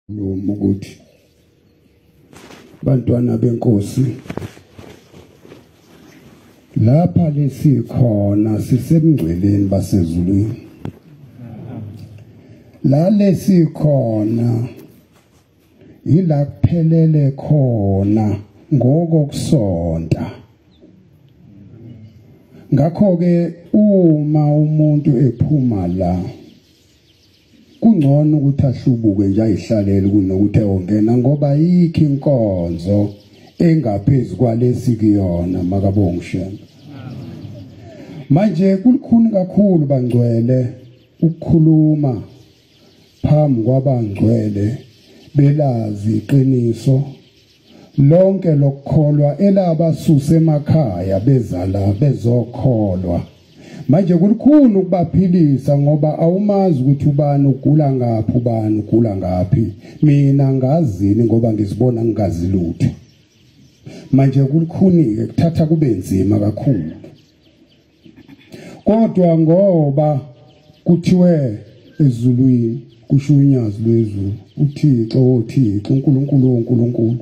ukuthi bantwana benkosi lapha lesikhona sisemngceleni basezulwini la lesikhona ila kuphelele khona ngokusonta ngakho ke uma umuntu ephuma la kungcono ukuthi ahlubuke nje ayihlalele kunokuthi ongena ngoba yikho inkonzo engaphezulu kwalesi kuyona makabonga uShembe manje kulikhuni kakhulu bangcwele ukukhuluma phambi kwabangcwele belazi iqiniso lonke lokukholwa elabasusa emakhaya bezala bezokholwa manje kulikhulu ukubaphilisa ngoba awumazi ukuthi ubani ugula ngaphi ubani ugula ngaphi mina ngazini ngoba ngizibona ngingazi lutho manje kulikhunike kuthatha kube nzima kakhulu kodwa ngoba kuthiwe ezulwini kusho uNyazilwezulu uThixo uNkulunkulu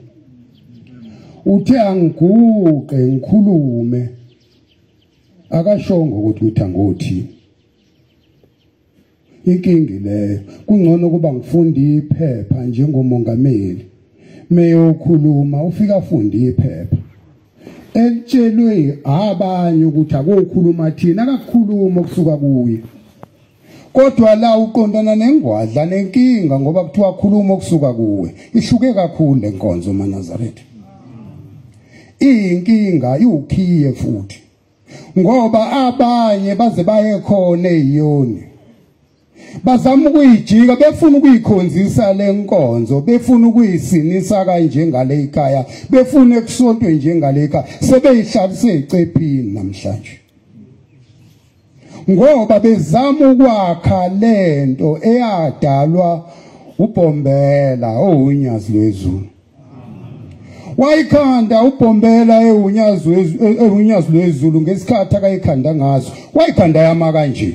uthi angiguqe ngikhulume akashongo ukuthi uthangothi inkingi leyo kungcono kuba ngifunda iphepha njengomongameli meyokhuluma ufika afunda iphepha elitshelwe abanye ukuthi akokhuluma thina akakhuluma okusuka kuye kodwa la uqondana nengwadla nenkinga ngoba kuthiwa khuluma okusuka kuwe ihluke kakhulu lenkonzo maNazaretha inkinga iwukhiye futhi ngoba abanye baze baye khona eziyoni bazama ukuyijika befuna ukuyikhonzisa lenkonzo befuna ukuyisinisa kanje ngale ekhaya befuna ekusontwe nje ngale ekhaya sebeyihlalise ecephini namhlanje ngoba bezama ukwakha lento eyadalwa uBhombela uNyazilwezulu wayikhanda uBhombela uNyazilwezulu ngesikhathi akayikhanda ngaso wayikhanda yama kanje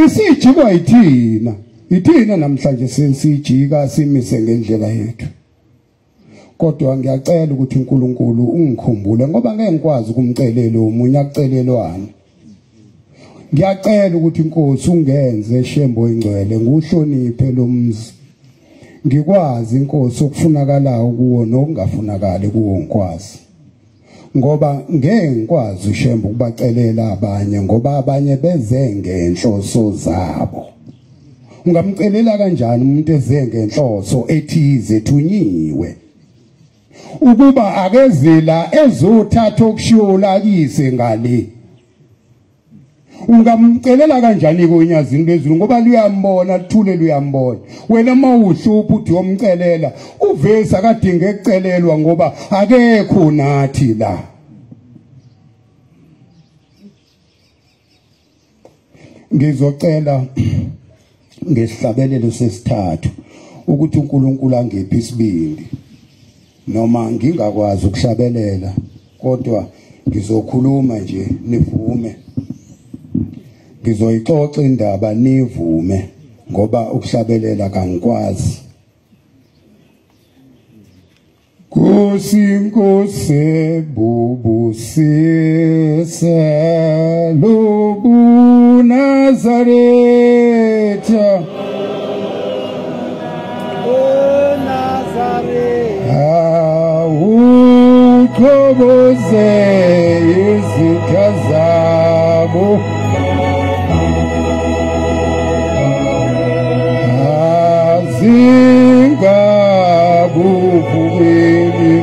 isijikwa ithina namhlanje sesijika simise ngendlela yethu kodwa ngiyacela ukuthi uNkulunkulu ungikhumbule ngoba ngeke ngikwazi ukumcelela umunye akucelelwane ngiyacela ukuthi inkosi ungenze Shembo ingcwele nguhloniphe lo mzi ngikwazi inkosi okufunakalayo kuwo nokungafunakali kuwo ngikwazi ngoba ngeke ngikwazi uShembe ukubacelela abanye ngoba abanye beze ngenhloso zabo ungamcelela kanjani umuntu eze ngenhloso ethize thunyiwe ukuba akezela ezothatha okushiolakise ngale ungamcelela kanjani koNyazilwezulu ngoba luyambona lithule luyambona wena mawuhlupha uthi yomcelela uvesa kadinge ekucelelwa ngoba akekho nathi la ngizocela ngesihlabelelo sesithathu ukuthi uNkulunkulu angiphe isibindi noma ngingakwazi ukuhlabelela kodwa ngizokhuluma nje nivume ngizoyixoxa indaba nivume ngoba ukuhlabelela kangikwazi Nkosi bubusise lobu Nazaretha uthokoze izitha zabo zingabuvukeli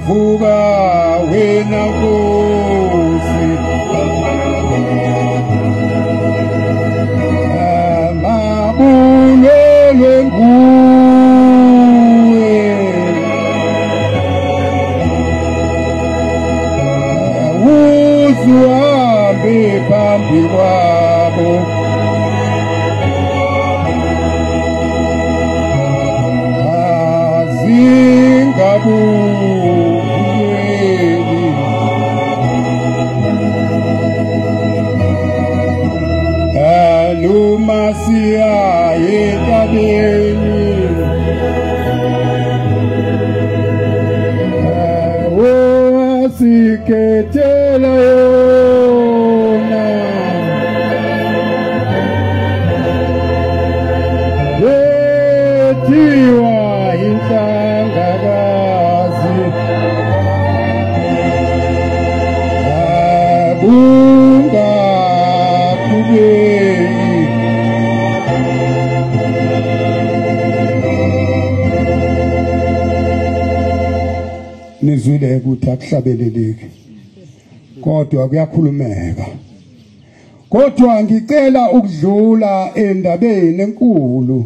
vuka wena Nkosi mabulele nguwe uzuhambe phambi kwabo zingabuvukeli masiya entabeni sikhetela yona yethiwa inhlangakazi akungaqhubeki nizwile ukuthi akuhlabeleleki kodwa kuyakhulumeka kodwa ngicela ukudlula endabeni enkulu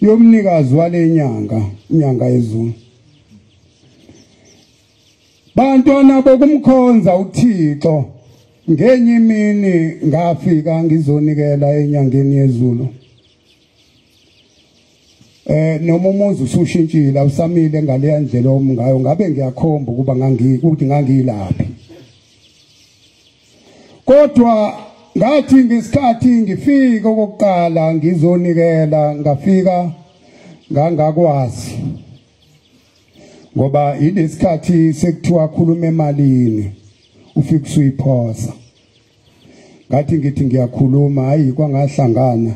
yomnikazi walenyanga inyanga yezulu bantwana bokumkhonza uThixo ngenye imini ngafika ngizonikela enyangeni yezulu noma umuzi usushintshile awusamile ngale ndlela omngayo ngabe ngiyakhomba ukuba ukuthi ngangilaphi kodwa ngathi ngesikhathi ngifika okokuqala ngizonikela ngafika ngangakwazi ngoba ilesikhathi sekuthiwa khuluma emalini ufika usuyiphosa ngathi ngithi ngiyakhuluma hayi kwangahlangana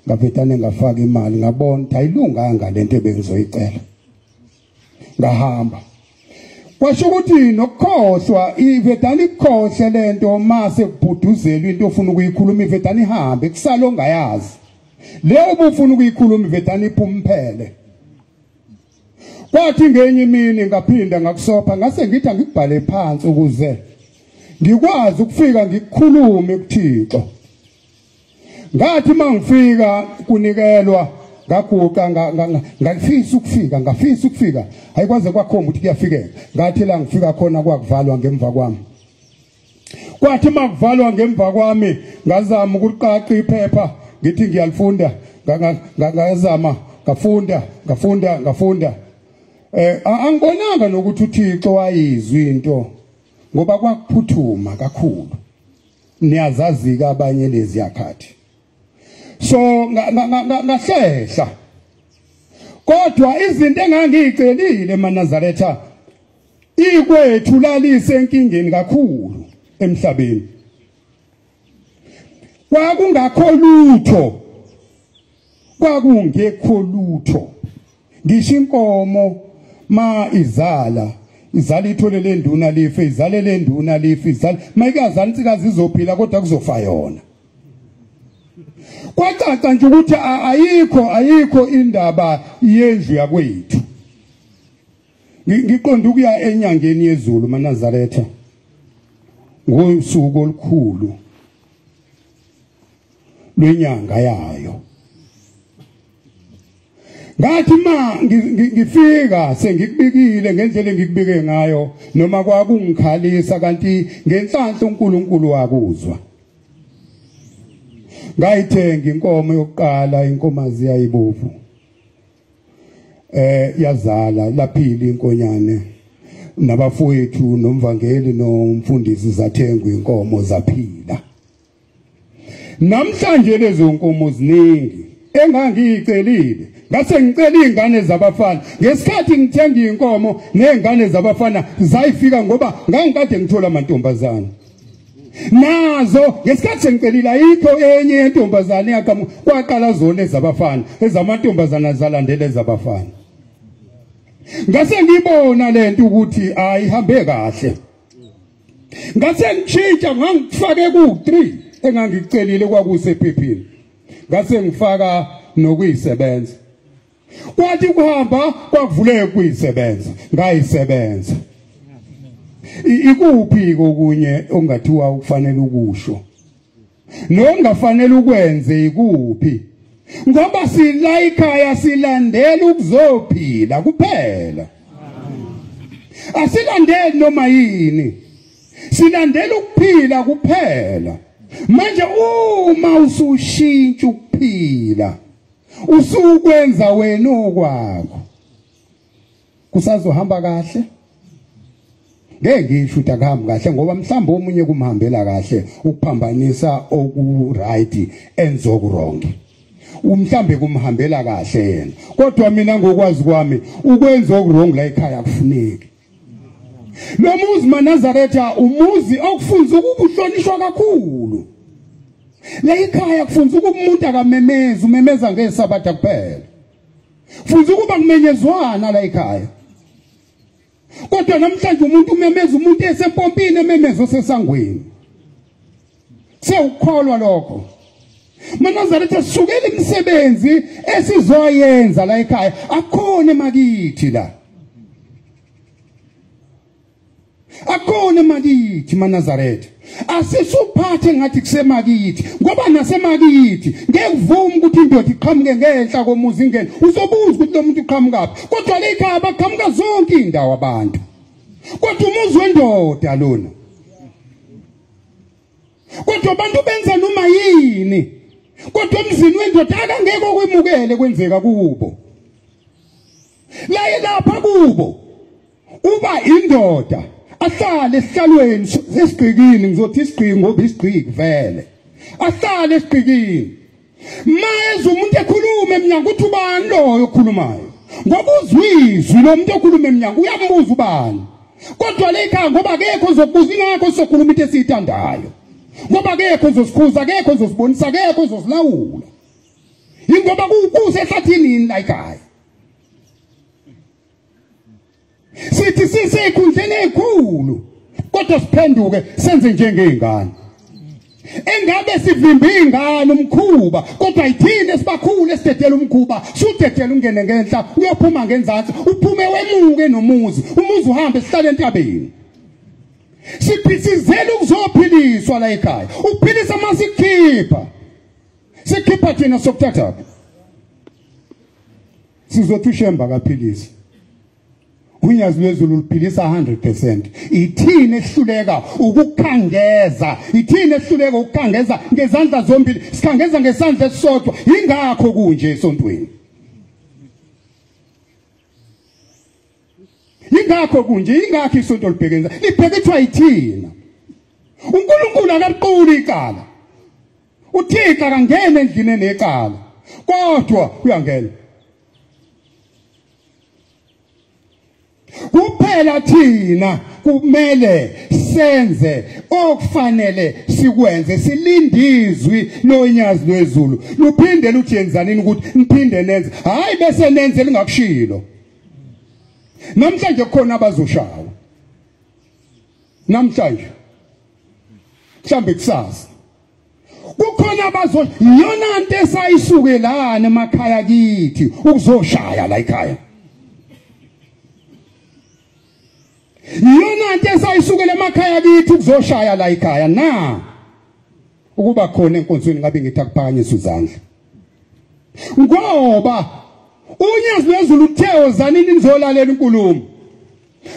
ngabhetane ngafaka imali ngabona ukuthi ayilunganga lento ebengizoyicela ngahamba kwasho ukuthi nokukhohlwa ivedani ikhohle lento mase kubhuduzelwe into ofuna ukuyikhuluma ivedani ihambe kusala ongayazi leyo ubufuna ukuyikhuluma ivedani iphumphele kwathi ngenye imini ngaphinda ngakusopha ngase ngithi angikubhale phansi ukuze ngikwazi ukufika ngikukhulume kuThixo ngathi mangifika kunikelwa ngaguqa ngafisa ukufika ayikwaze kwakhomba ukuthi kuyafikeka ngathi la ngifika khona kwakuvalwa ngemva kwami kwathi makuvalwa ngemva kwami ngazama ukuqaqa iphepha ngithi ngiyalifunda ngazama ngafunda angibonanga nokuthi uThixo wayizwa into ngoba kwakuphuthuma kakhulu niyazazi ke abanye lezi yakhathi so ngahlehla kodwa izinto engangiyicelile eMnazaretha ikwethu lalise enkingeni kakhulu emhlabeni kwakungekho lutho ngisho inkomo ma izala ithole le nduna life izale le nduna life izale mayikazala insikazi izophila kodwa kuzofa yona kwacaca nje ukuthi ayikho indaba yendlu yakwethu ngiqonda ukuya enyangeni yezulu eMnazaretha ngosuku olukhulu lwenyanga yayo ngathi ngifika sengikubikile ngendlela engikubike ngayo noma kwakungikhalisa kanti ngenhlanhla uNkulunkulu wakuzwa ngayithenga inkomo yokuqala inkomazi yayibovu yazala laphila inkonyane nabafowethu nomvangeli nomfundisi zathengwa inkomo zaphila namhlanje lezo nkomo ziningi engangiyicelile ngase ngicela izingane zabafana ngesikhathi ngithenga inkomo nezingane zabafana zayifika ngoba ngangikade ngithola amantombazana nazo ngesikhathi sengicelile ayikho enye yentombazana yaqhamuka kwaqala zona ezabafana ezamantombazana zalandela ezabafana ngase ngibona lento ukuthi ayihambe kahle ngase ngitshintsha ngangifake ku3 engangicelile kwakusephepheni ngase ngifaka nokuyisebenza kwathi kuhamba kwakuvuleke kuyisebenza ngayisebenza ikuphi kokunye ongathiwa ukufanele ukusho nongafanele ukwenze ikuphi ngoba sila ekhaya silandela ukuzophila kuphela asilandeli noma yini silandela ukuphila kuphela manje uma usushintsha ukuphila usukwenza wena okwakho kusazohamba kahle ngeke ngisho ukuthi akuhambi kahle ngoba mhlawumbe omunye kumhambela kahle ukuphambanisa oku right enzoku wrong mhlawumbe kumhambela kahle yena kodwa mina ngokwazi kwami ukwenza oku wrong la ekhaya akufuneki lo muzi maNazaretha umuzi okufunza ukuhlonishwa kakhulu la ekhaya kufunza umuntu akamemeza umemeza ngesabatha kuphela funza ukuba kumenyezwana la ekhaya kodwa namhlanje umuntu umemeza umuntu esempompini ememezo sesangweni sewukholwa lokho maNazaretha sukela imisebenzi esizoyenza la ekhaya akhona emakithi la akhona emakithi maNazaretha asisuphathe ngathi kusemakithi ngoba nasemakithi ngekuvuma ukuthi indoda iqhamuke ngenhla komuzi ingene uzobuza ukuthi lo muntu uqhamukaphi kodwa le ekhaya baqhamuka zonke indawo abantu kodwa umuzi wendoda lona kodwa abantu benza noma yini kodwa emzini wendoda akangeke okwemukele kwenzeka kubo la lapha kubo uba indoda ahlale esihlalweni sesigqikini ngizothi isigqiki ngoba isigqiki vele ahlale esigqikini maye umuntu ekhuluma eminyango uthi ubani lo okhulumayo ngoba uzwizwi lo muntu okhuluma eminyango uyambuza ubani kodwa le ekhaya ngoba akekho ozokubuza ingakho sokhuluma into esiyithandayo ngoba akekho ozosikhuza akekho ozosibonisa akekho ozosilawula ingoba kusehlathini la ekhaya sithi sisekhundleni ezikhulu kodwa siphenduke senze njengezingane engabe sivimba ingane umkhuba kodwa ayithini sibakhulu esidedela umkhuba sudedela ungene ngenhla uyophuma ngenzansi uphume wemuke nomuzi umuzi uhambe sihlale entabeni siphithizela ukuzophiliswa la ekhaya ukuphilisa sikhipha thina sokuthatha sizothi uShemba kaphilisa uNyazilwezulu uphilisa 100% ithini ehluleka ukukhangeza ithini ehluleka ukukhangeza ngezandla zombili sikhangeza ngesandla esisodwa ingakho kunje esontweni ingakho kunje ingakho isonto libhekenza libhekethwa yithina uNkulunkulu akaquli icala uThixo akangena endlini necala kodwa uyangena kuphela thina kumele senze okufanele sikwenze silindizwi loNyazilwezulu luphinde luthi yenzanini ukuthi niphinde nenze hayi bese nenze lingakushilo namhlanje khona abazoshawa namhlanje mhlambe kusasa kukhona yona into esayisukelana emakhaya kithi ukuzoshaya la ekhaya yona into esayisukela emakhaya kithi ukuzoshaya la ekhaya na ukuba khona enkonzweni ngabe ngithi akuphakanyiswa izandla ngoba uNyazilwezulu uthe zanini nizolalela inkulumo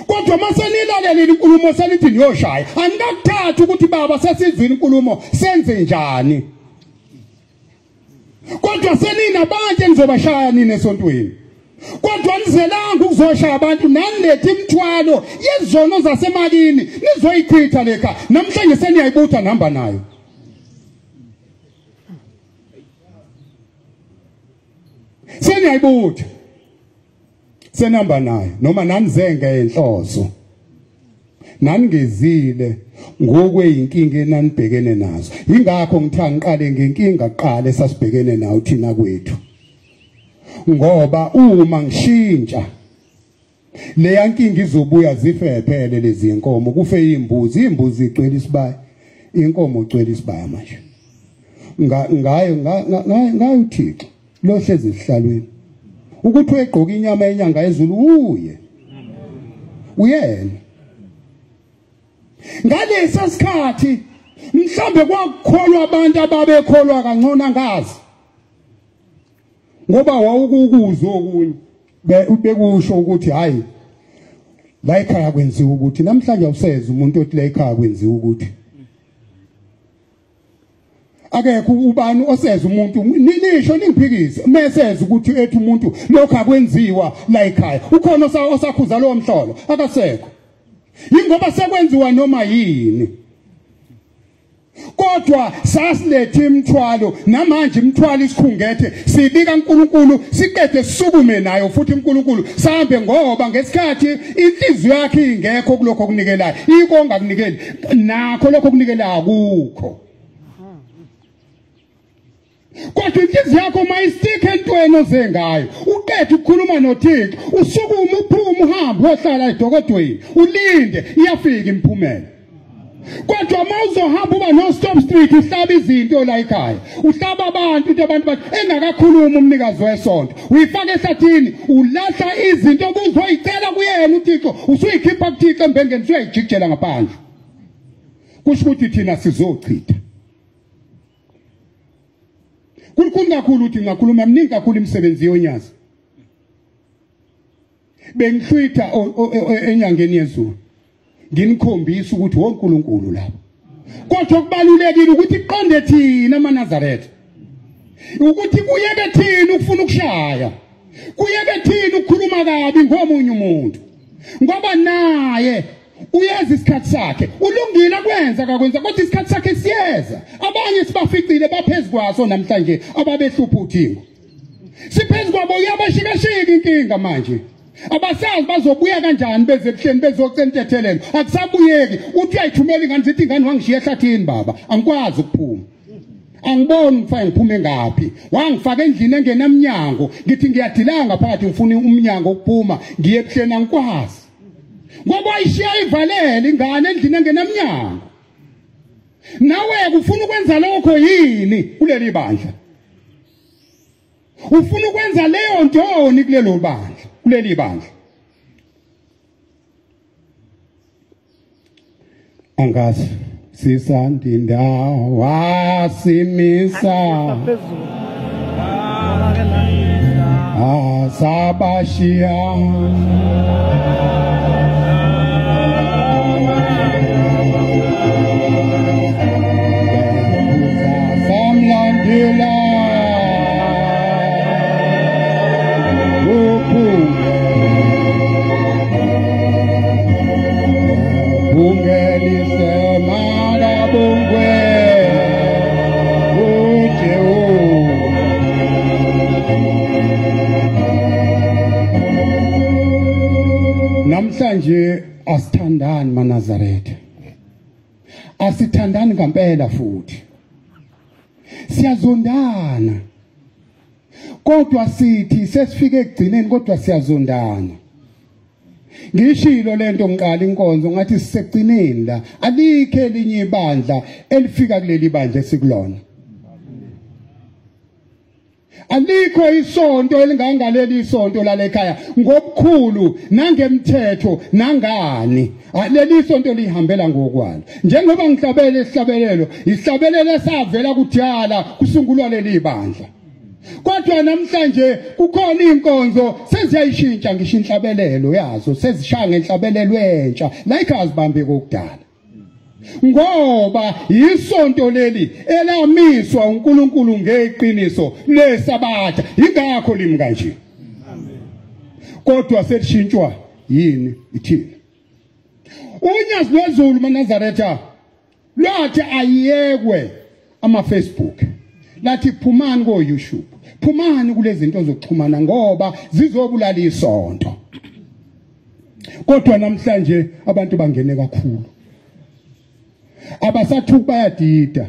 kodwa masenilalela inkulumo senithi niyoshaya anikakuthatha ukuthi baba sesizwini inkulumo senze njani kodwa seninabantu enizobashaya nini esontweni kodwa nizelanga ukuzoshaya abantu nanilethe imithwalo yezono zasemalini nizoyichitha lekha namhlanje seniyayibutha namba nayo seniyayibutha senamba nayo noma nanizenge enhloso naningezile ngokweyinkinga enanibhekene nazo ingakho ngitha ngiqale ngenkinga qale sasibhekene nayo thina kwethu ngoba uma ngishintsha le yankinga izobuya zifephele lezi inkomo kufe imbuzi igcwele isibaya inkomo igcwele isibaya manje ngayo uThixo lo hlezi esihlalweni ukuthi uyegqoka inyama yenyanga yezulu uyena ngalesa sikhathi mhlambe kwakukholwa abantu ababekholwa kangcono ngazi ngoba wawukuzwa okunye bekusho ukuthi hayi la ekhaya kwenziwa ukuthi namhlanje awuseza umuntu othi la ekhaya kwenziwa ukuthi akekho ubani oseza umuntu nilisho ningiphikise meseza ukuthi ethi umuntu lokho akwenziwa la ekhaya ukhona osakhuza lo mhlolo akasekho Ingoba sekwenziwa noma yini. Kodwa sasilethe imithwalo namanje imithwalo isikhungethe sibika uNkulunkulu siqede sisukume nayo futhi uNkulunkulu sahambe ngoba ngesikhathi inhliziyo yakhe ingekho kuloko okunikelayo ikonga kunikeli nakho lokho okunikela akukho. Kodwa inhliziyo yakho mayisike entweni ozengayo uqede ukukhuluma noThixo usukuma uphuma uhambe ohlala edokodweni ulinde iyafika imphumela. Kodwa mawuzohamba uba no stop street uhlaba izinto la ekhaya uhlaba abantu bathi engakakhuluma umnikazi wesonto uyifaka ehlathini ulahla izinto obuzoyicela kuyena uThixo usuyikhipha kuThixo embengeni usuyayijikijela ngaphandle kusho ukuthi thina sizochitha. Kulikhulu kakhulu uthi ngakhuluma eminingi kakhulu imisebenzi yonyazi bengihlwitha enyangeni yezulu nginikhombisa ukuthi woNkulunkulu lapho. Kodwa kubalulekile ukuthi iqonde thina amaNazaretha ukuthi kuyeke thina ukufuna ukushaya kuyeke thina ukukhuluma kabi ngomunye umuntu ngoba naye uyeza isikhathi sakhe ulungile kwenza akakwenza kodwa isikhathi sakhe siyeza. Abanye sibaficile baphezulu kwaso namhlanje ababehlupha uThixo siphezulu kwabo uyabashikashika inkinga manje. Abasazi bazobuya kanjani beze ebuhleni bezocentethelelo akusabuyeki uthi uyayithumela ingane zithi ingane wangishiya ehlathini baba angikwazi ukuphuma angiboni ngifike ngiphume ngapi wangifaka endlini engenamnyango ngithi ngiyadilanga phakathi ngifuna umnyango ukuphuma ngiye ebuhleni angikwazi ngoba ayishiya ivalele ingane endlini engenamnyango. Nawe ufuna ukwenza lokho yini kuleli bandla? Ufuna ukwenza leyo ntoni kulelo bandla kuleli bandla? Angazi sisandinda wasimisa asabashia samlandila bungelise marabungwe ujeu namhlanje asithandani maNazaretha asithandani ngempela futhi siyazondana kodwa sithi sesifike ekugcineni kodwa siyazondana. Ngishilo lento ngiqala inkonzo ngathi sisegcineni la alikho elinye ibandla elifika kuleli bandla esikulona. Alikho isonto elingangaleli isonto lalekhaya ngobukhulu nangemthetho nangani leli isonto lihambela ngokwalo njengoba ngihlabele isihlabelelo isihlabelelo esavela kudala kusungulwa leli bandla. Kodwa namhlanje kukhona inkonzo seziyayishintsha ngisho inhlabelelo yazo sezishaya ngenhlabelelo entsha la ikhazibambe kokudala ngoba isonto leli elamiswa uNkulunkulu ngeqiniso lesabatha ingakho limi kanje. Kodwa selishintshwa yini ithini? uNyazilwezulu maNazaretha lathi ayekwe ama Facebook lathi phumani ko YouTube phumani kulezi zinto zokuxhumana ngoba zizobulala isonto. Kodwa namhlanje abantu bangene kakhulu abasathuka bayadida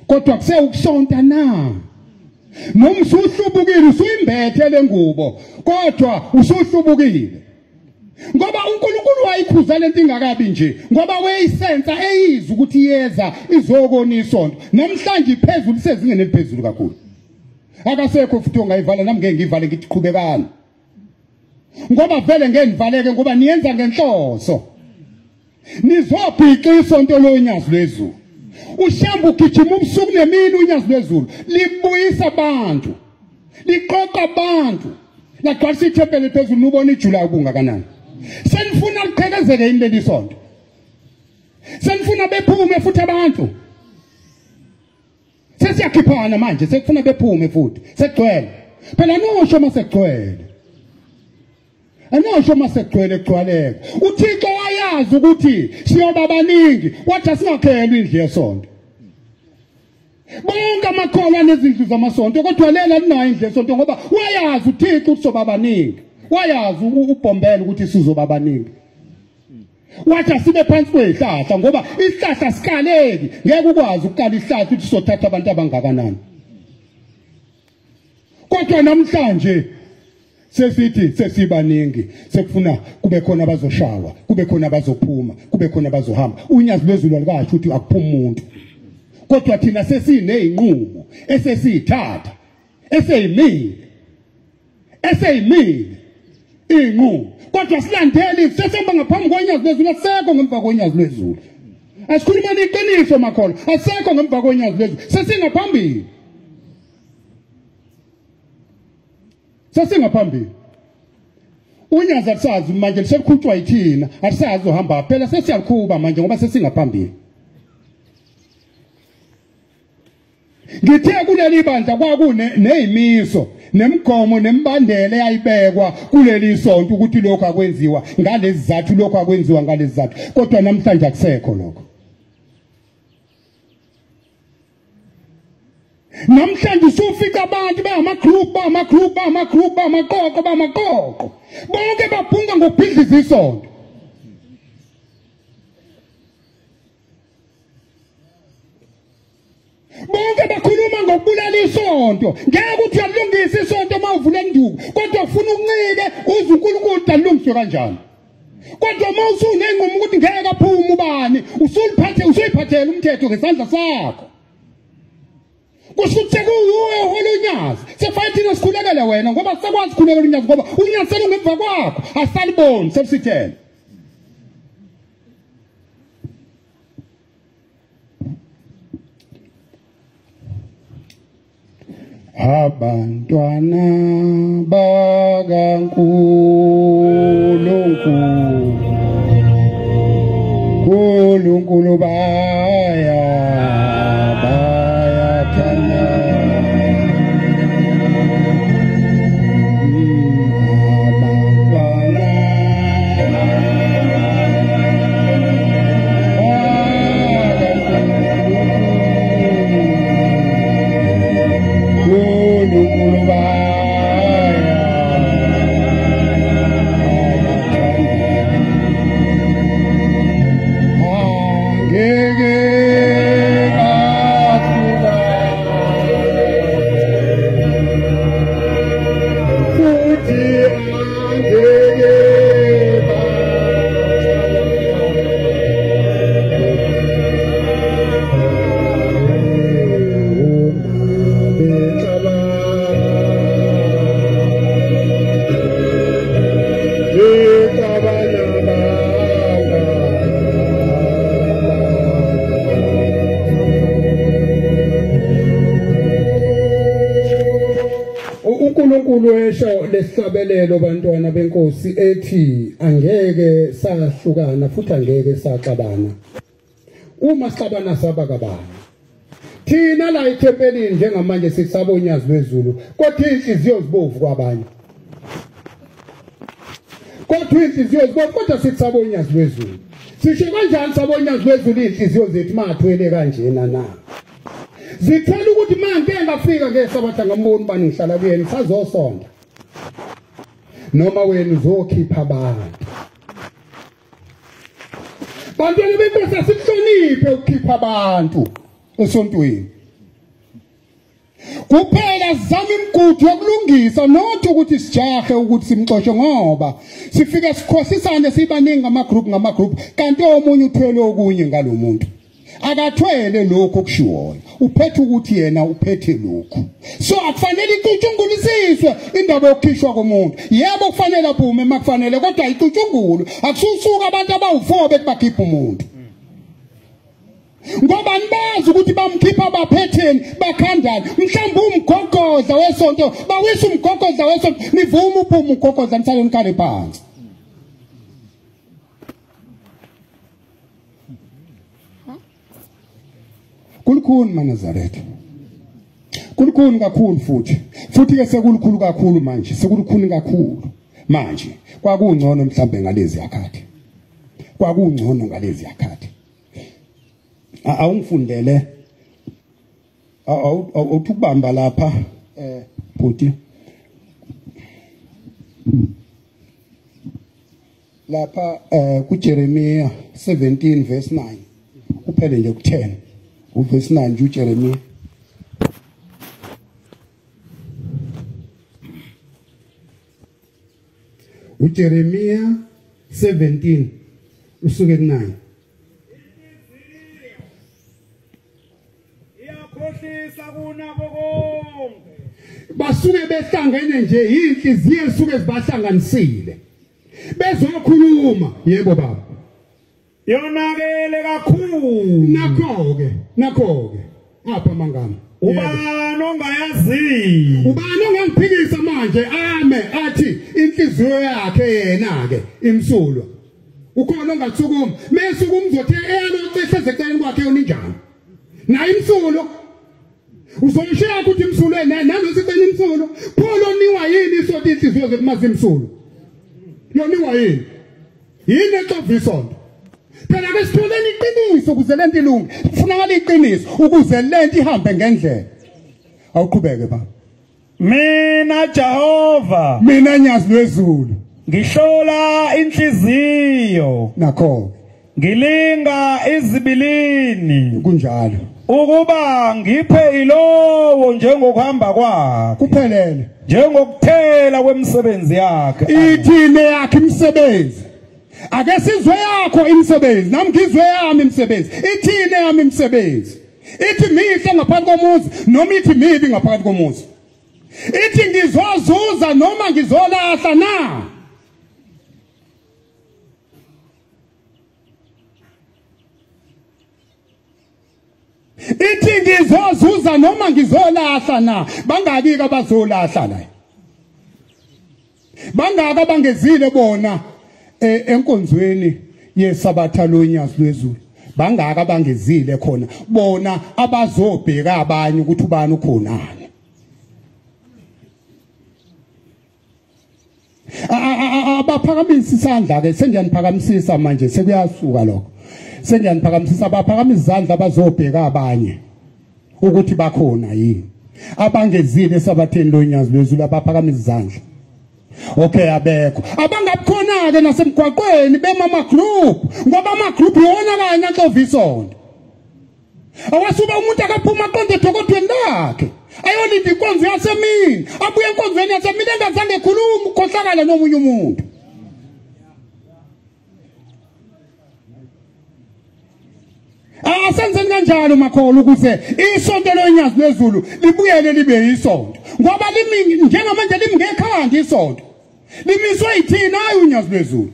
kodwa kuse ukusonta na noma usuhlubukile usuyimbethe lengubo kodwa usuhlubukile ngoba uNkulunkulu wayikhuza lento ingakabi nje ngoba weyisensa eyiza ukuthi iyeza izokona isonto namhlanje iphezulu sezingene liphezulu kakhulu akasekho futhi ongayivala nami ngeke ngivale ngithi qhubekana ngoba vele ngeke ngivaleke ngoba niyenza ngenhloso nizobhiqa isonto loNyazilwezulu ushamba ugijima ubusuku nemini uNyazilwezulu libuyisa abantu liqoqa abantu laqalisa ithempeli phezulu ubona ijula ubungakanani senifuna liqhekezele yini leli sonto senifuna bephume futhi abantu sesiyakhiphana manje sekufuna bephume futhi segcwele phela nosho masegcwele anosho masegcwele gcwaleka uThixo waya wayazi ukuthi siyoba baningi wathi singakhelwa indlu yesonto bonke amakholwa nezindlu zamasonto kodwa lela linayo indlu yesonto ngoba wayazi uThixo ukuthi soba baningi wayazi ubhombela ukuthi sizoba baningi wathi asibe phansi kwezihlahla ngoba isihlahla sikaleki ngeke ukwazi ukukala isihlahla ukuthi sothatha abantu abangakanani kodwa namhlanje sesithi sesibaningi sekufuna kube khona abazoshawa kube khona abazophuma kube khona abazohamba uNyazilwezulu alikasho ukuthi akuphuma umuntu kodwa thina sesineyinqumo esesithatha eseyimile inqumo kodwa silandeli sesihamba ngaphambi koNyazilwezulu asekho ngemva koNyazilwezulu asikhuluma iqiniso makholo asekho ngemva koNyazilwezulu sesingaphambili sesingaphambili uNyazi akusazi manje sekukhutshwa yithina asisazi uhamba phela sesiyakhuba manje ngoba sesingaphambili ngithe kuleli bandla kwakune nezimiso nemigomo nemibandela eyayibekwa kuleli sonto ukuthi lokho akwenziwa ngalezi zathu lokho akwenziwa ngalezi zathu kodwa namhlanje akusekho lokho namhlanje sufika abantu bamagroup amaqoqo bonke babhunga ngokubhidliza isonto bonke bakhuluma ngokubulala isonto ngeke uthi uyalungisa isonto mawuvula induku kodwa ufuna ukuncike uze uNkulunkulu dalungiswe kanjani kodwa mawusunenqumo ukuthi ngeke aphume ubani usuyiphathela umthetho ngesandla sakho kusho ukuthi sekuwuwe hola uNyazi sekufanele thina sikhulekele wena ngoba sakwazi ukukhulekela uNyazi ngoba uNyazi selungemva kwakho asaliboni sebisithele abantwana bakaNkulunkulu bayathanda uNkulunkulu esho lesihlabelelo bantwana benkosi ethi angeke sahlukana futhi angeke saxabana uma sixabana saba kabani thina la ethempelini njengamanje sisaba uNyazilwezulu kodwa inhliziyo zibovu kwabanye kodwa sisaba uNyazilwezulu sisho kanjani saba uNyazilwezulu inhliziyo zethu mathwele kanjena na zithela ukuthi manje ngafika ngesabatha ngamboni bani ngihlala kuyena sazosonda noma wena uzokhipha abantu bantwana benkosi asikuhloniphe ukukhipha abantu esontweni kuphela zama imigudu yokulungisa nothi ukuthi sijahe ukuthi simxoxe ngoba sifike sikhosisane sibaningi ngamagroup kanti omunye uthwele okunye ngalomuntu akathwele lokho kushiwoyo uphethe ukuthi yena uphethe lokho so akufanele icutshungulisiswe indaba yokukhishwa komuntu yebo kufanele aphume makufanele kodwa icutshungulu akususuka abantu abawu4 bebakhipha umuntu ngoba nibazi ukuthi bamkhipha abaphetheni bakhandana mhlawumbe umgogodla wesonto bawisa umgogodla wesonto nivuma uphume umgogodla nisale nikhale phansi kulukhuni maNazaretha kulukhuni kakhulu futhi ke sekulukhulu kakhulu manje sekulukhuni kakhulu manje kwakungcono mhlambe ngalezi yakhathi kwakungcono ngalezi yakhathi awungifundele awuthubamba lapha bhuti lapha kuJeremiah 17 verse 9 kuphele nje ku10 uverse 9 nje uJeremiah uJeremiah 17 usuke ku9 iyakhohlisa kunabo konke basuke behlangene nje inhliziyo esuke zibahlanganisile bezokhuluma yebo baba yonakele kakhulu nakho-ke apha mangama ubani ongayaziyo ubani ongangiphikisa manje ame athi inhliziyo yakhe yena-ke imsulwa ukhona ongathukuma mesuke umzothe eyalocehleze eceleni kwakhe yona injani naye imsulo uzomshiya ukuthi imsulo nalosicela imsulo pholo niwa yini isothi inhliziyo zekumazi imsulo yoniwa yini exovisonto phela ke sitholeni iqiniso ukuze lento ilunge kufunakala iqiniso ukuze lento ihambe ngendlela awuqhubeke baba mina Jehova mina Nyazilwezulu ngihlola inhliziyo nakho ngilinga izibilini kunjalo ukuba ngiphe ilowo njengokuhamba kwakhe kuphelele njengokuthela kwemisebenzi yakhe ithine yakhe imisebenzi ake sizwe yakho imisebenzi nami ngizwe yami imisebenzi ithine yami imisebenzi ithi mihle ngaphansi komuzi noma ithi mibi ngaphansi komuzi ithi ngizozuza noma ngizolahla na ithi ngizozuza noma ngizolahla na bangaki abazolahla la bangaka bangezile bona enkonzweni yesabatha loNyazilwezulu bangaka bangezile khona bona abazobheka abanye ukuthi ubani ukhonani abaphakamisa isandla ke sengiyaniphakamisa manje sekuyasuka lokho sengiyaniphakamisa abaphakamisa izandla abazobheka abanye ukuthi bakhona yini abangezile esabatheni loNyazilwezulu abaphakamisa izandla okay abekho abangabukhona ke nasemgwaqweni bemama group ngoba ama group yona kanye Ndlovu awasuba umuntu akaphuma aqonde edokodweni lakhe ayolinda inkonzo yasemini abuye enkonzweni yasemini engazange ekhuluma ukhohlakala nomunye umuntu asenzeni kanjalo makholo ukuze isonto loNyazilwezulu libuyele libe isonto ngoba limi njengamanje limngekhanda isonto limiswe ithina hayi uNyazilwezulu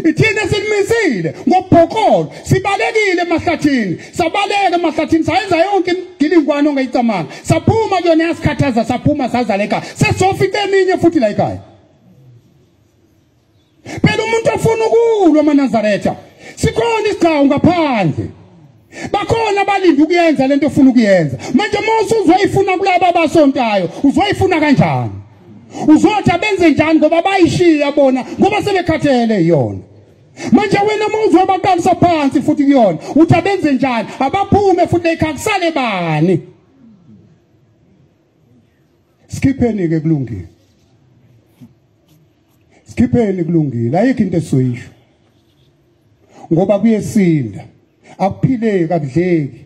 ithina selimisile ngobhokolo sibalekile emahlathini sabaleka emahlathini sayenza yonke imgilingwane ongayicamanga saphuma kuyona yasikhathaza saphuma sazala ekhaya sesofika eminye futhi la ekhaya phela umuntu ofuna ukulwa amaNazaretha sikhona isicawu ngaphandle bakhona abalindi ukuyenza lento ofuna ukuyenza manje mase uzoyifuna kulabo abasontayo uzoyifuna kanjani uzothi abenze njani ngoba bayishiya bona ngoba sebekhathele iyona manje wena mawuzwe baqalisa phansi futhi kuyona uthi abenze njani abaphume futhi ekhaya kusale bani skipheni ke kulungile skipheni kulungile ayikho into esoyisho ngoba kuyesinda akuphileki akudleki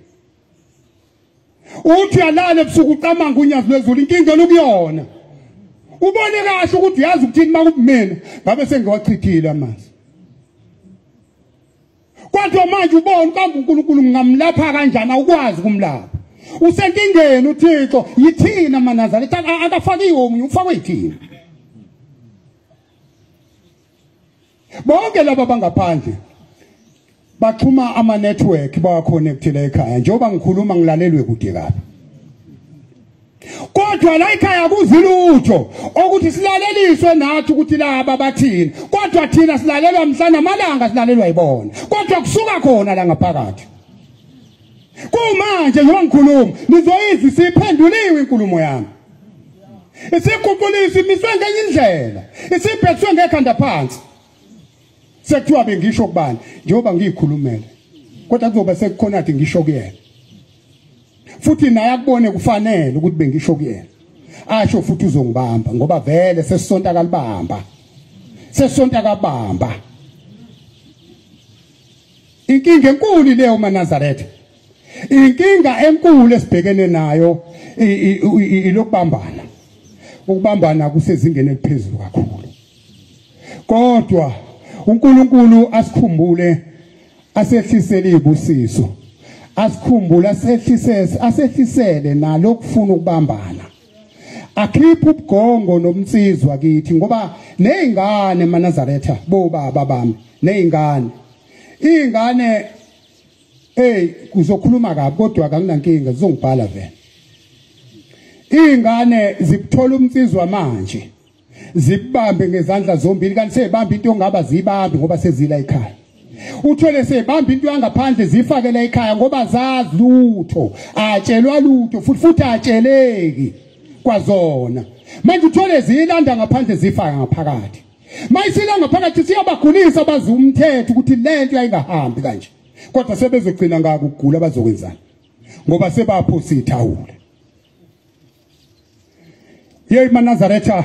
uthi uyalala ebusuku uqamanga uNyazilwezulu inkinga lokuyona ubone kahle ukuthi uyazi ukuthini makubumina ngabe sengiwachithile amanzi kodwa manje ubona kaNkulunkulu ngamlapha kanjani awukwazi kumlapha usenkingeni uThixo yithina amaNazaretha akafakiwe omunye ufakwe yithina bonke laba bangaphandle baxhuma ama network bawaconnectile ekhaya njengoba ngikhuluma ngilalelwe kude kabi kodwa la ekhaya kuzilutho ukuthi silaleliswe nathi ukuthi laba bathini kodwa thina silalelwa mhlana amalanga silalelwa yibona kodwa kusuka khona la ngaphakathi kumanje njengoba ngikhuluma nizoyizi siphenduliwe inkulumo yami isiguqulisi miswe ngenye indlela isiphethwe ngekhanda phansi sekuthiwa bengisho kubani njengoba ngiyikhulumele kodwa kuzoba sekukhona ukuthi ngisho kuyena futhi naye akubone kufanele ukuthi bengisho kuyena asho futhi uzongibamba ngoba vele sesisonta kalibamba sesisonta kabamba inkinga enkulu leyo maNazaretha inkinga enkulu esibhekene nayo ilokubambana ukubambana kusezingeni eliphezulu kakhulu kodwa uNkulunkulu asikhumbule asehlisele ibusiso asikhumbula asehlisele nalo kufuna ukubambana akhipha ubugongo nomtsizwa kithi ngoba nezingane maNazaretha bobaba bami nezingane kuzokhuluma kabi kodwa akunankinga zizongibhala vele izingane zibuthola umtsizwa manje zibambe ngezandla zombili kanti sebamba into ongaba zibambe ngoba sezila ekhaya uthole sebamba into yangaphandle zifakela ekhaya ngoba zazi lutho atshelwa lutho futhi atsheleki kwazona manje uthole zilanda ngaphandle zifaka ngaphakathi mayisila ngaphakathi siyabagulisa bazi umthetho ukuthi lento ayingahambi kanje kodwa sebezogcina ngaka ukugula bazokwenzana ngoba sebaphosa ithawula yeyi maNazaretha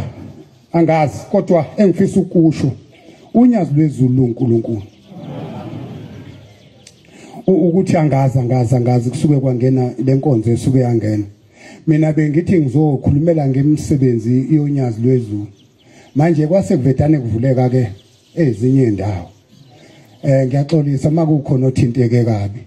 angazi kodwa engifisa ukusho uNyazilwezulu uNkulunkulu ukuthi angazi kusuke kwangena lenkonzo esuke yangena mina bengithi ngizokhulumela ngemsebenzi yoNyazilwezulu manje kwase kuvedane kuvuleka ke ezinye indawo ngiyaxolisa makukhona othinteke kabi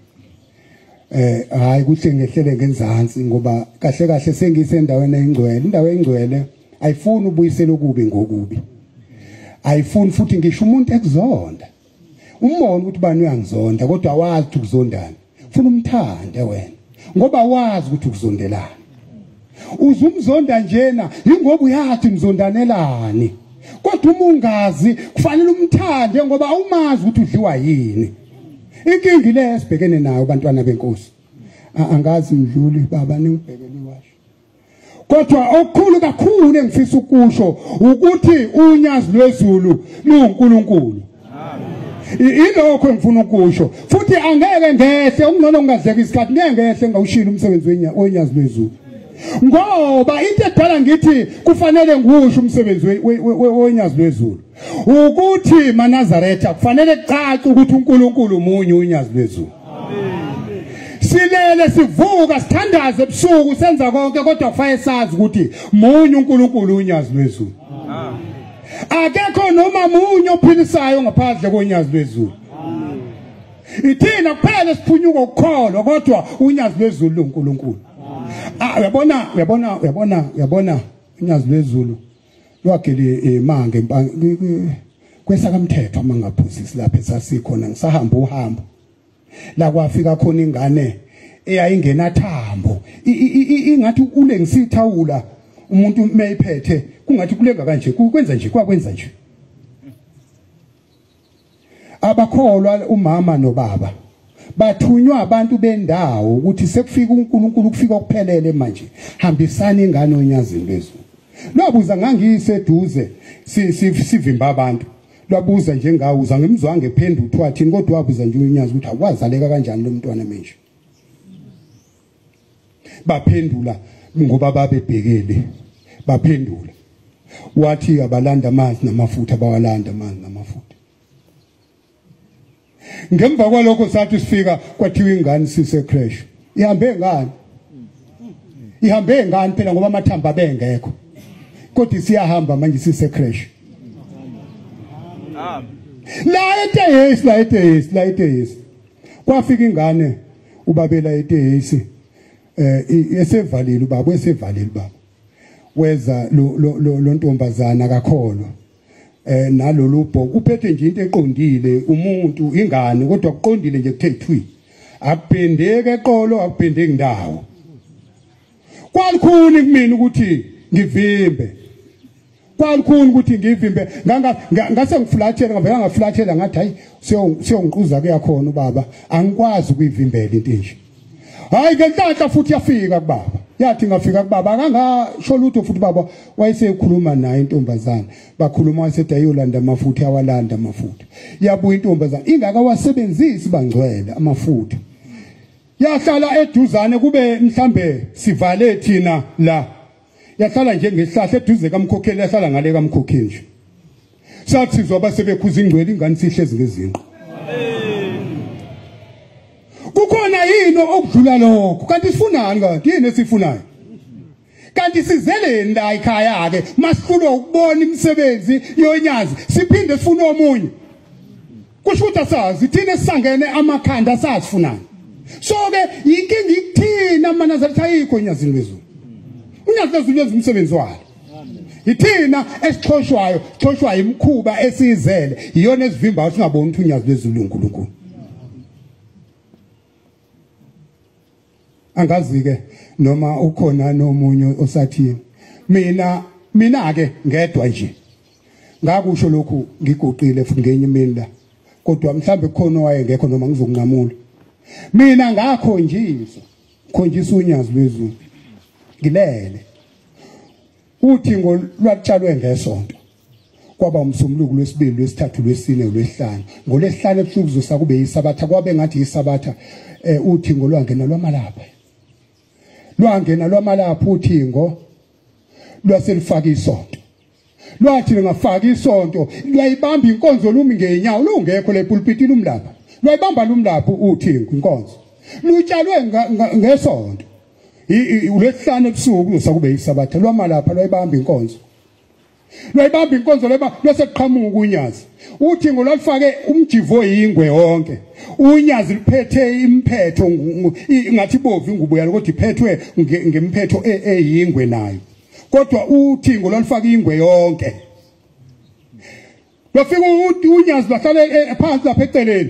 hayi kuhle ngehlele ngenzansi ngoba kahle sengisendaweni engcwele indawo engcwele ayifuni ubuyisela okubi ngokubi ayifuni futhi ngisho umuntu ekuzonda umbona ukuthi bani uyangizonda kodwa wazi ukuthi ukuzondana ufuna umthande wena ngoba wazi ukuthi ukuzondelana uzumzonda njena ingoba uyathi ngizondanelani kodwa umungazi kufanele umthande ngoba awumazi ukuthi udliwa yini inkingi le esibhekene nayo bantwana benkosi angazi Mdluli baba ningibhekele iwasho kodwa okukhulu kakhulu engifisa ukusho ukuthi uNyazilwezulu luNkulunkulu ilokho engifuna ukusho futhi angeke ngehle ungcono ungadleka isikhathi ngehle ngawushila umsebenzi weNyazilwezulu ngoba into edala ngithi kufanele ngiwusho umsebenzi weNyazilwezulu ukuthi maNazaretha kufanele kucace ukuthi uNkulunkulu umunye uNyazilwezulu silele sivuka sithandaze ebusuku senza konke kodwa kufanele sazi ukuthi munye uNkulunkulu uNyazilwezulu akekho noma munye ophilisayo ngaphandle koNyazilwezulu ithina kuphela siphunyuka ukukholwa kodwa uNyazilwezulu uNkulunkulu uyabona uNyazilwezulu lwagele emange kwesakamthetho mangaphuzisi lapha esasikhona ngisahamba uhambo la kwafika khona ingane eyayingena thambo ingathi ulengisithawula umuntu mayiphethe kungathi kulenga kanje kwenza nje kwakwenza nje abakholwa umama nobaba bathunywa abantu bendawo ukuthi sekufika uNkulunkulu kufika okuphelele manje hambisani ingane oNyazilwezulu lwabuza ngangiseduze sivimba abantu lwabuza njengawuza ngemzwange ephendula ukuthi wathini kodwa wabuza nje uNyazi ukuthi akwazaleka kanjani lo mntwana manje baphendula ngoba babebhekele baphendula wathi abalanda amanzi namafutha bawalanda amanzi namafutha ngemva kwalokho sathi sifika kwathiwa ingane sise crash ihambe ngani phela ngoba amathamba bengekho kodwa siyahamba manje sise crash la eteyesi kwafika ingane ubabela eteyesi esevalile ubaba weza lo ntombazana kakholwa nalolu bhoko uphethe nje into eqondile umuntu ingane kodwa kuqondile nje kuthe thwi akuphendeke eqolo akuphendeki indawo kwalikhuni kumina ukuthi ngivimbe ngase ngiflathela ngavela ngaflathela ngathi hayi siyongiquza kuyakhona ubaba angikwazi ukuyivimbela into nje hayi ke nhlanhla futhi yafika kubaba yathi ngafika kubaba akangasho lutho futhi baba wayesekhuluma naye intombazana bakhuluma wasethi ayolanda amafutha awalanda amafutha yabuya intombazana ingaka wasebenzisi bangcwele amafutha yahlala eduzane kube mhlambe sivale thina la yahlala nje ngehlahla eduze kamkhokheli yahlala ngale kamkhokheli nje sathi sizwa sebekhuza ingcwele ingani sihlezi ngezinqo kukhona yini okudlula lokho kanti sifunani kanti yini esifunayo kanti sizeleni la ekhaya ke masihlulo ukubona imisebenzi yonyazi siphinde sifune omunye kusho ukuthi asazi thina sisangene amakhanda asasifunani so ke inkingi ikuthina manazareth ayikho uNyazilwezulu uNyazilwezulu umsebenzi wakhe ithina esixhoshwayo imkhuba esizele iyona esivimba singaboni ukuthi uNyazilwezulu uNkulunkulu angazi ke noma ukhona nomunye osathi mina ke ngedwa nje ngakusho lokhu ngiguqile futhi ngenye imini la kodwa mhlambe kukhona wayengekho noma ngizokunqamula mina ngakhonjisa uNyazilwezulu ngilele uthingo lwatshalwe ngesonto kwaba umsumluku lwesibili lwesithathu lwesine lwesihlanu ngolesihlanu ebusuku zosakube yisabatha kwabe ngathi yisabatha uthingo lwangena lwamalapha uthingo lwaselifaka isonto lwathi ngafaka isonto lwayibamba inkonzo lumi ngenyawo lungekho lepulpitini umlapha lwayibamba lumlapha uthingo inkonzo lutshalwe ngesonto ulesihlanu ebusuku zosakube yisabatha lwamalapha lwayibamba inkonzo lwasekuqhamuka uNyazi uthingo lwalifake umjivo yingwe wonke uNyazi liphethe imphetho ngathi bovu ingubo yalo kodwa iphethwe ngemphetho eyingwe nayo kodwa uthingo lwalifaka ingwe yonke lwafika uNyazi lahlala phansi lapha eceleni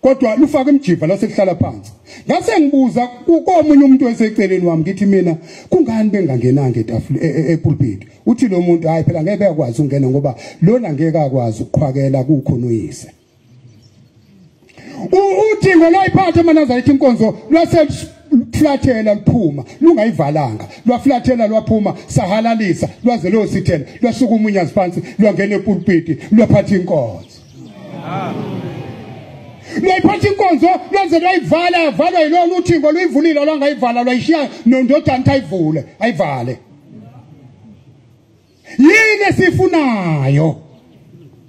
kodwa lufaka imjiva lasekuhlala phansi ngase ngibuza komunye umuntu oseceleni wami ngithi mina kungani bengangenanga etafule epulpit uthi lo muntu hayi phela ngeke akwazi ungena ngoba lona ngeke akwazi ukuqhwakela kukhona uyise uthingo lwayiphatha manazareth inkonzo lwaseflathela liphuma lungayivalanga lwaflathela lwaphuma sahalalisa lwaze losithela lwasuka umunyazi phansi lwangena epulpit lwaphatha inkonzo lwayiphatha inkonzo lwaze lwayivala yilona uthingo luyivulile lwangayivala lwayishiya nondodana ayivule ayivale yini esifunayo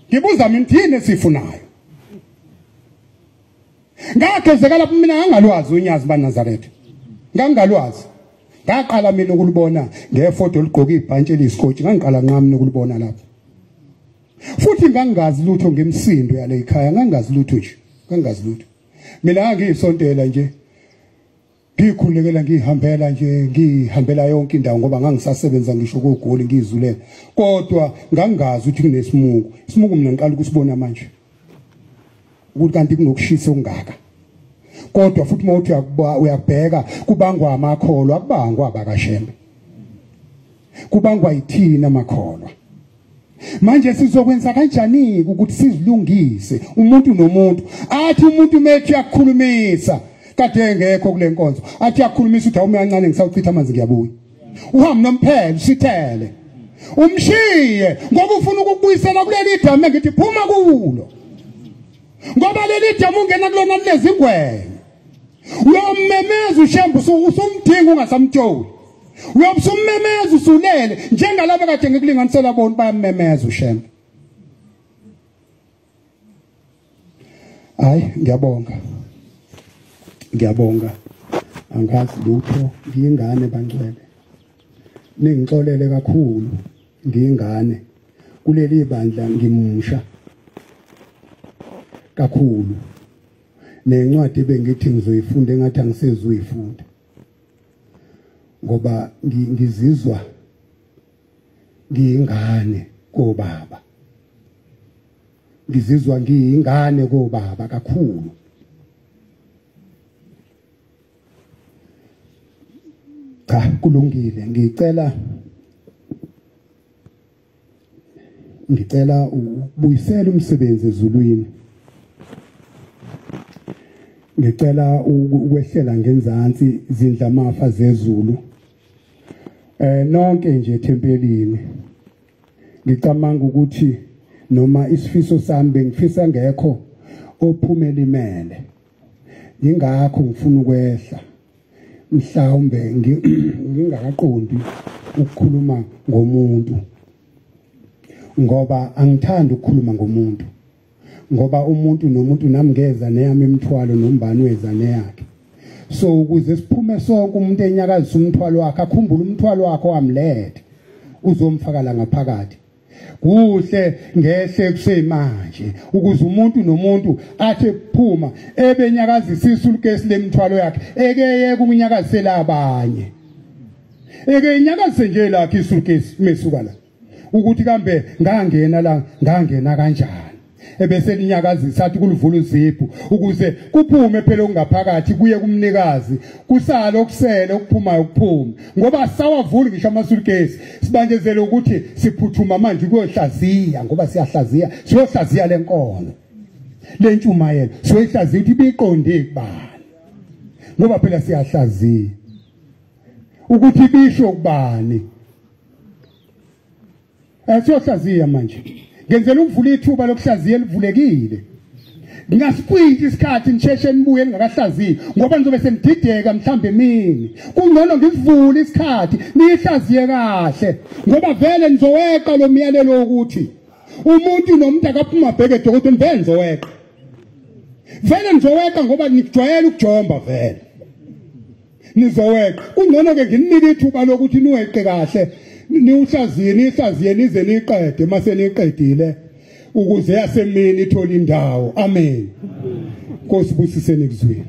ngibuza mina yini esifunayo ngakhezeka lapho mina ngangalwazi uNyazi baNazaretha ngangalwazi ngaqala mina ukulibona ngefoto ligqoka ibhantshi eliyisikotshi ngangiqala nqami ukulibona lapho futhi ngangazi lutho ngemsindo yale ekhaya ngangazi lutho nje ngangazi lutho mina ngiyisontela nje ngikhulekela ngihambela yonke indawo ngoba ngangisasebenza ngisho kugoli ngizulela kodwa ngangazi ukuthi kunesimuku mina ngiqala ukusibona manje ukuthi kanti kunokushisa okungaka kodwa futhi mawuthi uyabheka kubangwa amakholwa akubangwa abakashembe kubangwa yithina amakholwa manje sizokwenza kanjani ukuthi sizilungise umuntu nomuntu athi umuntu methi yakhulumisa kade engekho kule nkonzo athi yakhulumisa uthi awumancane ngisawuchitha amanzi ngiyabuya uhambe nomphelo sithele umshiye ngoba ufuna ukubuyisela kuleli dama ngithi phuma kulo ngoba leli dama ungena kulona lezi ngwenya uyomemeza ushembu usumdinga ungasamtsholi uyobusumemeza usulele njengalabo kade ngikulinganisela bona bayamemeza ushembu hayi ngiyabonga angazi lutho ngiyingane bangcwele ningixolele kakhulu ngiyingane kuleli bandla ngimusha kakhulu nencwadi bengithi ngizoyifunda engathi angisezuyifunda ngoba ngizizwa ngiyingane kobaba ngizizwa ngiyingane kobaba kakhulu cha kulungile ngicela ubuyisela umsebenzi ezulwini ngicela ukwehlela ngenzansi izindla mafa zezulu nonke nje ethempelini ngicamanga ukuthi noma isifiso sami bengifisa ngekho ophumela imele ingakho ngifuna ukwehla mhlawumbe ngingakaqondi ukukhuluma ngomuntu ngoba angithandi ukukhuluma ngomuntu ngoba umuntu nomuntu namngeza neyami imithwalo nombani weza neyakhe so ukuze siphume sonke umuntu enyakazisa umthwalo wakhe akhumbule umthwalo wakhe wamlethe uzomfaka la ngaphakathi kuhle ngehle kusemanje ukuze umuntu nomuntu athi kuphuma ebenyakazisa isulukesi lemthwalo yakhe ekeye ukunyakazisela abanye ekenyakazise nje lakhe isulukesi mesuka la ukuthi kambe ngangena la ngangena kanjani ebese linyakazisa athi kulivula uzipho ukuze kuphume phela okungaphakathi kuye kumnikazi kusala okusele okuphuma ukuphuma ngoba sawavuli ngisho amasulukesi sibanjezele ukuthi siphuthuma manje kuyohlaziya ngoba siyohlaziya lenkono lentshumayelo siyohlaziya ukuthi biqonde kubani ngoba phela siyahlaziya ukuthi bisho kubani siyohlaziya manje ngenzela ukuvula ithuba lokuhlaziya livulekile ngasikwinti isikhathi nisheshe nibuye ningakahlaziyi ngoba nizobe senidideka mhlambe emini kungcono ngisivule isikhathi nihlaziye kahle ngoba vele nizoweqa lo myalelo ukuthi umuntu nomuntu akaphuma bheke edokothweni vele nizoweqa ngoba nikujwayela ukujomba vele nizoweqa kungcono ke nginike ithuba lokuthi niweqe kahle nihlaziye nize niqede mase niqedile ukuze yasemini ithola indawo amen Nkosi busiseni kuzwini